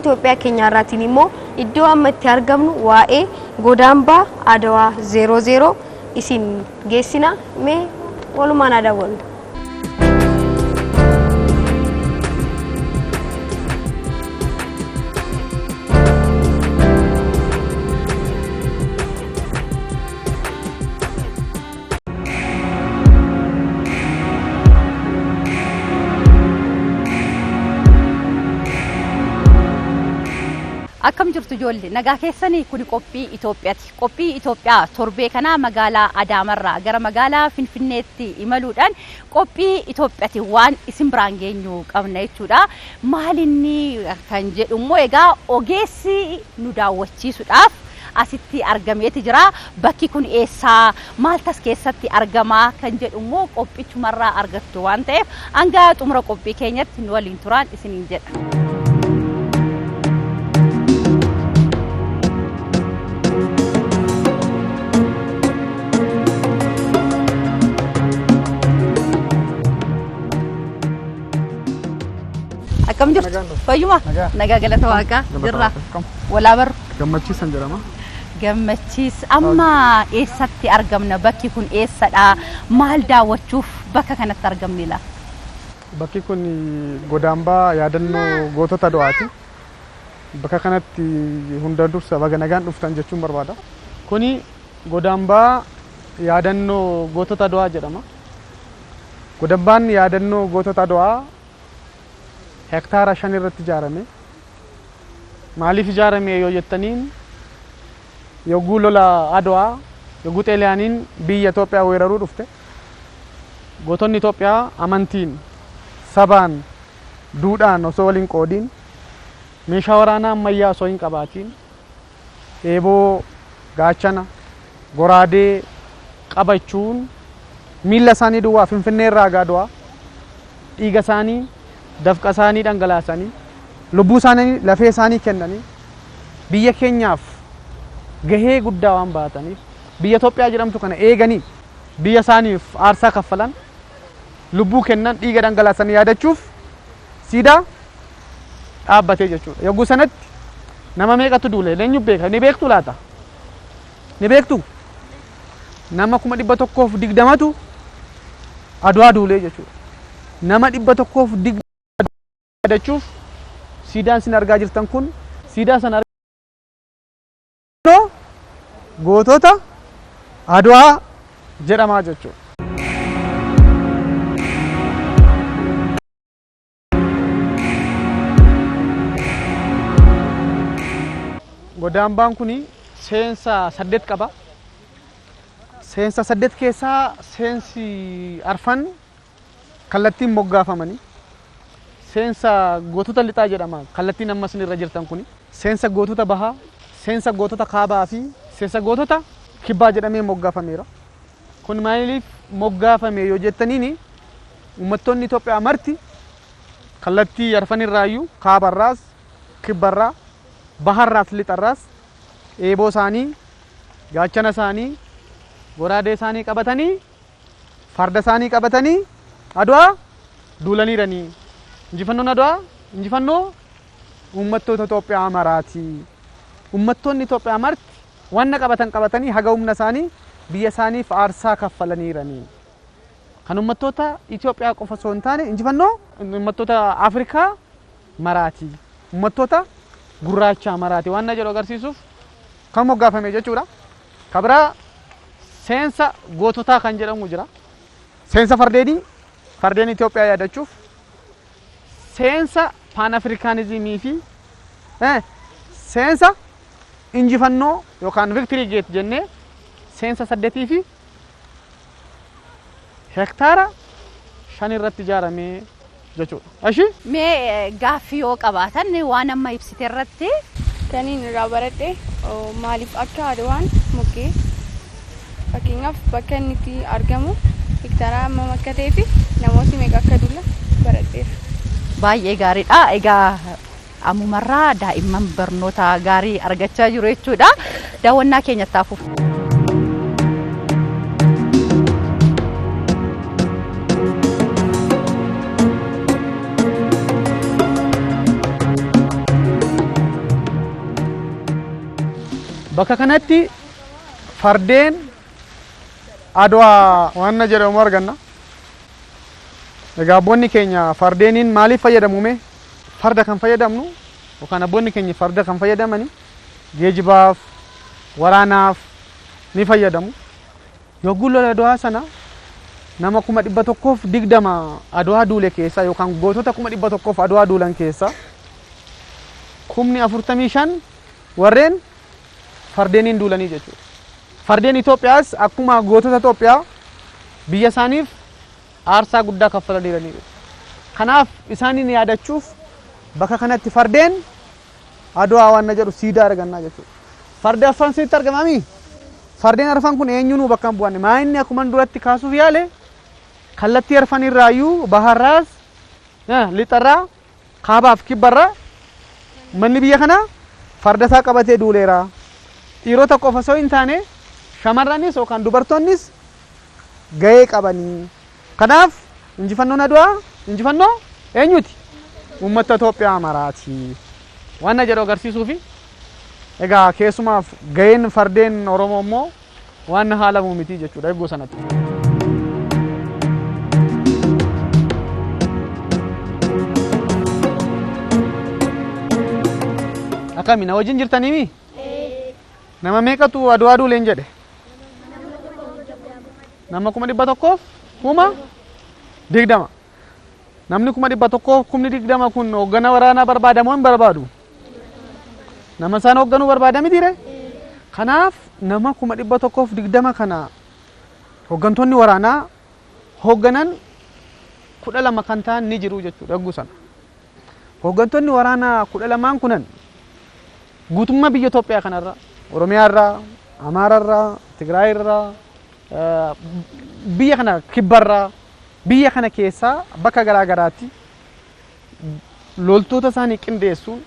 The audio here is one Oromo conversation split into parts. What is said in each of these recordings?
Itoophiyaa keenya irraatiin immoo iddoo amma itti argamnu waa'ee godaambaa Adawaa 00 isin geessina mee walumaan daawwannu. Akkam jirtu ijoollee nagaa keessanii kuni qophii Itoophiyaati. Qophii Itoophiyaa torbee kana magaalaa Adaamarraa gara magaalaa Finfinneetti imaluudhaan qophii Itoophiyaati waan isin biraan geenyu qabna jechuudha. Maalinni kan jedhu immoo egaa ogeessi nu daawwachiisuudhaaf asitti argameeti jira. Bakki kun eessaa maaltas keessatti argamaa kan jedhu immoo qophichumarraa argattu waan ta'eef hanga xumura qophii keenyatti nu waliin turaan isiniin jedha. Akkam jirtu? Fayyuma? Nagaa galata Waaqaa jirra. Walaa barru? Gammachiisan jedhama. Gammachiis amma eessatti argamna? Bakki kun eessadha? Maal daawwachuuf bakka kanatti argamnila? Bakki kun godaambaa yaadannoo gootota Aduwaati. Bakka kanatti hunda dursa baga nagaan dhuftan jechuun barbaada. Kuni godaambaa yaadannoo gootota Aduwaa jedhama. Godaambaan yaadannoo gootota Aduwaa hektaara 5 irratti ijaarame. Maaliif ijaarame yoo jettaniin yogguu lola Adwaa yogguu Xaaliyaaniin biyya Itoophiyaa weeraruu dhufte gootonni Itoophiyaa amantiin sabaan duudhaan osoo waliin qoodiin meeshaa waraanaa ammayyaa osoo hin qabaatiin eeboo gaachana goraadee qabachuun miilla isaanii duwwaa Finfinnee irraa Adwaa dhiiga isaanii dafqa isaanii dhangalaasanii lubbuu isaanii lafee isaanii kennanii biyya keenyaaf gahee guddaa waan baataniif biyya Itoophiyaa jedhamtu kana eeganii biyya isaaniif aarsaa kaffalan lubbuu kennan dhiiga dhangalaasanii yaadachuuf siidaa dhaabbatee jechuudha. Yogguu sanatti nama meeqatu duule leenyu beeka ni beektu laata? Ni beektu? Nama 120tu Adwaa duulee jechuudha. Nama 120 yaadachuuf siidaan sin argaa jirtan kun siidaa sana gootota Adwaa jedhamaa jechuudha. Godaambaan kuni seensa 8 qaba. Seensa 8 keessaa seensi arfan kallattiin moggaafamanii seensa gootota lixaa jedhama. Kallattiin ammas irra jirtan kuni seensa gootota bahaa, seensa gootota kaabaa fi seensa gootota kibbaa jedhamee moggaafameera. Kun maaliif moggaafame yoo jettaniin uummattoonni Itoophiyaa marti kallattii arfan irraayyuu kaabarraas, kibbarraa, baharraas, lixarraas eeboo isaanii, gaachana isaanii, goraadee isaanii qabatanii, farda isaanii qabatanii Adwaa duulaniiranii. Injifannoon Adwaa injifannoo uummattoota Itoophiyaa maraati. Uummattoonni Itoophiyaa marti wanna qabatanii haga humna isaanii biyya isaaniif aarsaa kaffalaniiranii. Kan uummattoota Itoophiyaa qofa osoo hin taane injifannoo uummattoota Afrikaa maraati. Uummattoota gurraacha maraati wanna jedhu agarsiisuuf kan moggaafame jechuudha. Kabira seensa goototaa kan jedhamu jira. Seensa fardeen Itoophiyaa yaadachuuf seensa Pan-Afrikaanizimii fi seensa injifannoo yookaan Victory Gate jennee seensa 8 fi hektaara 5 irratti ijaaramee jechuudha. Ashi Mee gaaffii yoo qabaatan waan amma ibsite irratti Kaniin irraa baradhe maaliif akka Adwaan mukkee fakkeenyaaf bakka inni itti argamu hektaara hammam akka ta'ee fi namooti meeqa akka duula baradheera. baay'ee gaariidha. Egaa ammumarraa daa'imman barnoota gaarii argachaa jiru jechuudha. Daawwannaa keenyatti taafuuf. bakka kanatti fardeen adwaa waan jedhamu arganna. Egaa abboonni keenya fardeeniin maaliif fayyadamu mee? Farda kan fayyadamnu yookaan abboonni keenya farda kan fayyadamani geejibaaf, waraanaaf ni fayyadamu. Yogguu lola adwaa sana nama 120 adwaa duule keessa yookaan gootota 100 adwaa duulan keessa 45 warreen fardeeniin duulanii jechuudha. Fardeen Itoophiyaas akkuma gootota Itoophiyaa biyya isaaniif aarsaa guddaa kaffalaniiranii. Kanaaf isaaniin yaadachuuf bakka kanatti fardeen adwaa waan jedhu siidaa argannaa jechuudha. Farda afran sitti argamami. Fardeen arfan kun eenyuun bakka bu'anne maa inni akkuma duratti kaasuuf yaale kallattii arfan irraayyuu baharraas lixarraa kaabaaf kibbarraa manni biyya kana farda isaa qabatee duuleera. Dhiirota qofa osoo hin taane shamarranis yookaan dubartoonnis gahee qabanii. Kanaaf injifannoon adwaa injifannoo eenyuti? Uummata Itoophiyaa maraati. Waan jedhu agarsiisuufi egaa keessumaaf gaheen fardeen Oromoo immoo waan haalamu miti jechuudha eeguu sanatti. Akkami na wajjin jirtaniimi? Nama meeqatu adwaa duuleen jedhe? Nama 100 kuma 20. Namni 100 kumni 20 kun hoggana waraanaa barbaadamoo hin barbaadu? Nama isaan hogganuu barbaada mitiire? Kanaaf nama 120 kana hoggantoonni waraanaa hogganan 12 kan ta'an ni jiru jechuudha eeguu sana. Hoggantoonni waraanaa 12 kunan guutummaa biyya Itoophiyaa kanarra Oromiyaarraa, Amaararraa, Tigraayirraa, biyya kana kibbarraa, biyya kana keessaa bakka garaa garaatti loltoota isaanii qindeessuun,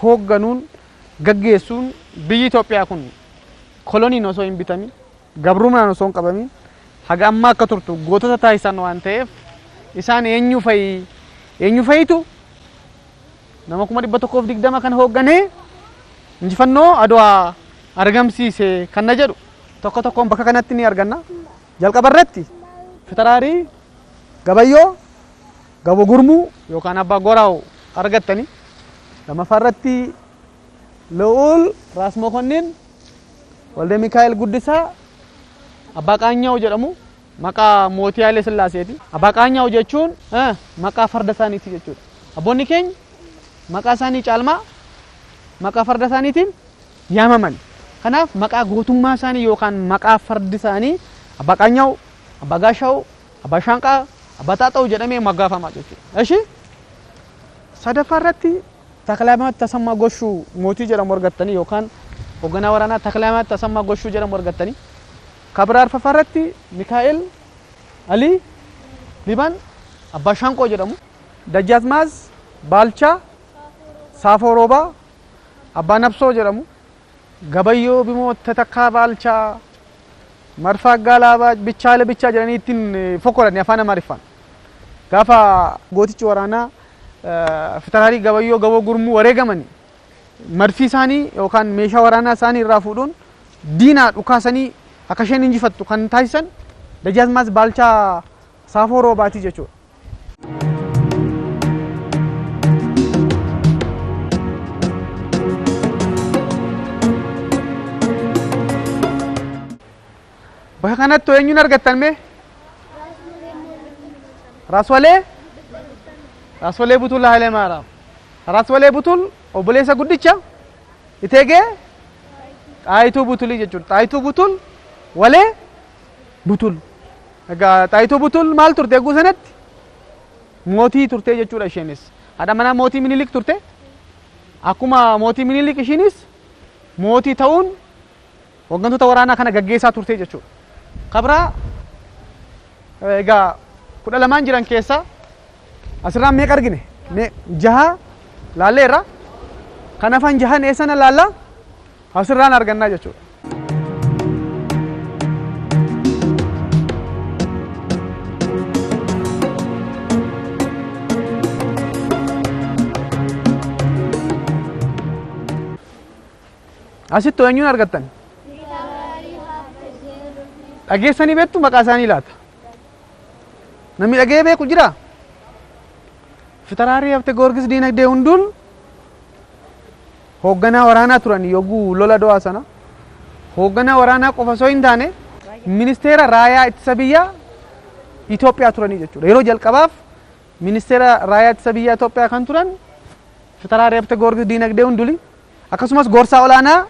hoogganuun, gaggeessuun biyyi Itoophiyaa kun koloniin osoo hin bitamin, gabrummaan osoo hin qabamin haga ammaa akka turtu gootota taasisan waan ta'eef isaan eenyu fa'itu nama 120 kan hoogganee injifannoo adwaa argamsiise kan na jedhu tokko tokkoon bakka kanatti ni arganna. Jalqaba irratti Fitaraarii Gabayyoo Gabo Gurmuu yookaan Abbaa Goraaw argattani. Lammaffaa irratti La'uul Raas Mokonnin Walde Mikaa'el Guddisaa Abbaa Qaanyaaw jedhamu maqaa mootii Haile Sillaaseeti. Abbaa Qaanyaaw jechuun maqaa farda isaaniiti jechuudha. Abboonni keenya maqaa isaanii caalmaa maqaa farda isaaniitiin yaamaman. Kanaaf maqaa gootummaa isaanii yookaan maqaa fardi isaanii Abbaa Qaanyaaw, Abbaa Gaashaaw, Abbaa Shaanqaa, Abbaa Xaaxaw jedhamee moggaafamaa jechuudha. Eshi sadaffaa irratti Taklaayimaat Tasammaa Goshuu mootii jedhamu argattanii yookaan hoogganaa waraanaa Taklaayimaat Tasammaa Goshuu jedhamu argattanii. Kabira arfaffaa irratti Mikaa'el Alii Liban Abbaa Shaanqoo jedhamu. Dajjaazmaaz Baalchaa Saafoo Roobaa Abbaa Nabsoo jedhamu. Gabayyoo Bimoo Tatakkaa Baalchaa Marfaa Gaalaabaa Bichaale Bichaa jedhanii ittiin fokkorani afaan Amaariffaan. Gaafa gootichi waraanaa Fitaraarii Gabayyoo Gaboo Gurmuu wareegamani marfii isaanii yookaan meeshaa waraanaa isaanii irraa fuudhuun diinaa dhukaasanii akka isheen injifattu kan taasisan Dajjaazmaaz Baalchaa Saafoo Roobaati jechuudha. Bakka kanatti eenyuun argattan mee? Raaswalee Butul Haile Maaraam. Raaswalee Butul obboleessa guddicha Iteegee Xaayituu Butulii jechuudha. Xaayituu Butul Walee Butul. Egaa Xaayituu Butul maal turte eeguu sanatti? Mootii turte jechuudha isheenis. Haadha manaa mootii Minilik turte. Akkuma mootii Minilik ishiinis mootii ta'uun hooggantoota waraanaa kana gaggeessaa turte jechuudha. Kabira egaa 12 jiran keessa asirraan meeqa argine? 6 laalleerra. Kan hafan 6 eessana laalla? Asirraan argannaa jechuudha. Asitti eenyuun argattan? dhageessanii beektu maqaa isaanii laata? Namni dhagee beeku jira? Fitaraarii Habte Goorgis Diinagdee Hunduun hoogganaa waraanaa turan yogguu lola Adwaa sana. Hoogganaa waraanaa qofa osoo hin taane ministeera raayyaa ittisa biyyaa Itoophiyaa turanii jechuudha. Yeroo jalqabaaf ministeera raayyaa ittisa biyyaa Itoophiyaa kan turan Fitaraarii Habte Goorgis Diinagdee Hunduun akkasumas gorsaa olaanaa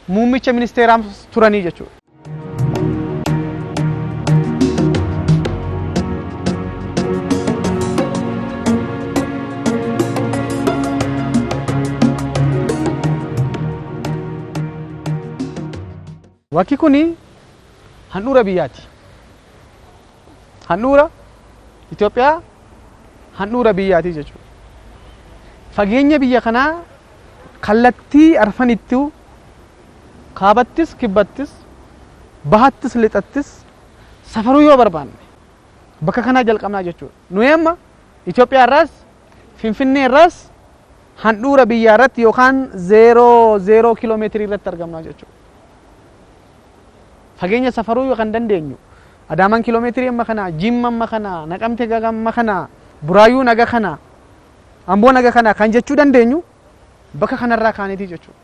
muummicha ministeeraa turanii jechuudha. Bakki kuni handhuura biyyaati. Handhuura Itoophiyaa handhuura biyyaati jechuudha. Fageenya biyya kanaa kallattii arfanitti kaabattis kibbattis bahattis lixattis safaruu yoo barbaanne bakka kanaa jalqabnaa jechuudha. Nuyi amma Itoophiyaa irraas Finfinnee irraas handhuura biyyaa irratti yookaan 0 kiiloomeetirii irratti argamnaa jechuudha. Fageenya safaruu yoo kan dandeenyu Adaamaan kiiloomeetirii amma kana, Jimma amma kana, Naqamtee gaga amma kana, Buraayyuu naga kana, Amboo naga kana kan jechuu dandeenyu bakka kanarraa kaanitii jechuudha.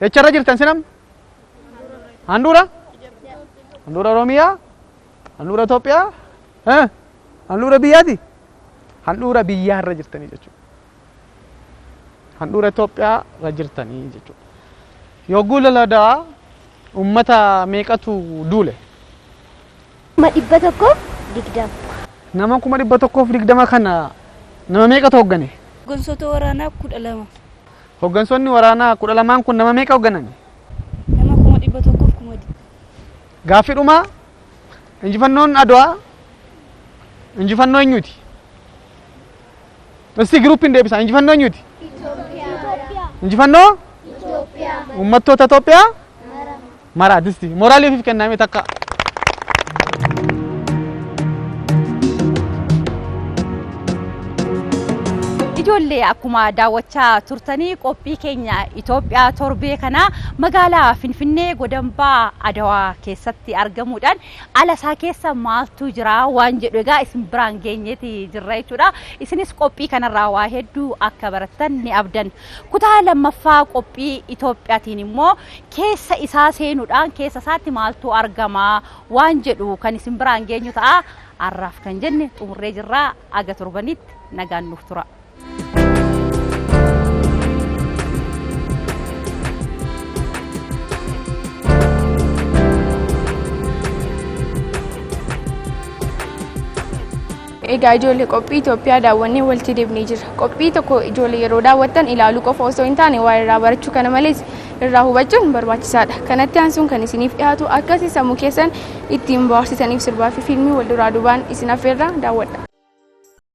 Echarra jirtan sinam? Handhuura? Handhuura Oromiyaa? Handhuura Itoophiyaa? Handhuura biyyaati? Handhuura biyyaarra jirtanii jechuudha. Handhuura Itoophiyaa irra jirtanii jechuudha. Yogguu lola Adwaa ummata meeqatu duule? 120. Nama 120 kana nama meeqatu hooggane? Hooggantoota waraanaa 12. Hooggantoonni waraanaa 12 kun nama meeqa hoogganani? Nama 110. Gaaffiidhuma injifannoon Adwaa injifannoo eenyuti? Isii giruupiin deebisa. Injifannoo eenyuti? Itoophiyaa. Injifannoo? Itoophiyaa. Uummattoota Itoophiyaa? Maraatisti. Moraaliif kenname takka. Ijoollee akkuma daawwachaa turtanii qophii keenya Itoophiyaa torbee kana magaalaa Finfinnee Godambaa Adwaa keessatti argamuudhaan ala isaa keessa maaltu jira waan jedhu egaa isin biraan geenyeeti jirra jechuudha. Isinis qophii kanarraa waa hedduu akka barattan ni abdan. Kutaa lammaffaa qophii Itoophiyaatiin immoo keessa isaa seenuudhaan keessa isaatti maaltu argama waan jedhu kan isin biraan geenyu ta'a. Arraaf kan jenne xumurree jirra. Aga torbanitti nagaan nuuf tura. Egaa ijoollee qophii Itoophiyaa daawwannee walitti deebinee jira. Qophii tokko ijoollee yeroo daawwattan ilaaluu qofa osoo hin taane waa irraa barachuu kana malees irraa hubachuun barbaachisaadha. Kanatti aansuun kan isiniif dhiyaatu akkasii sammuu keessan ittiin bohaarsitaniif sirbaa fi fiilmii wal duraa duubaan isin affeerraa daawwadha.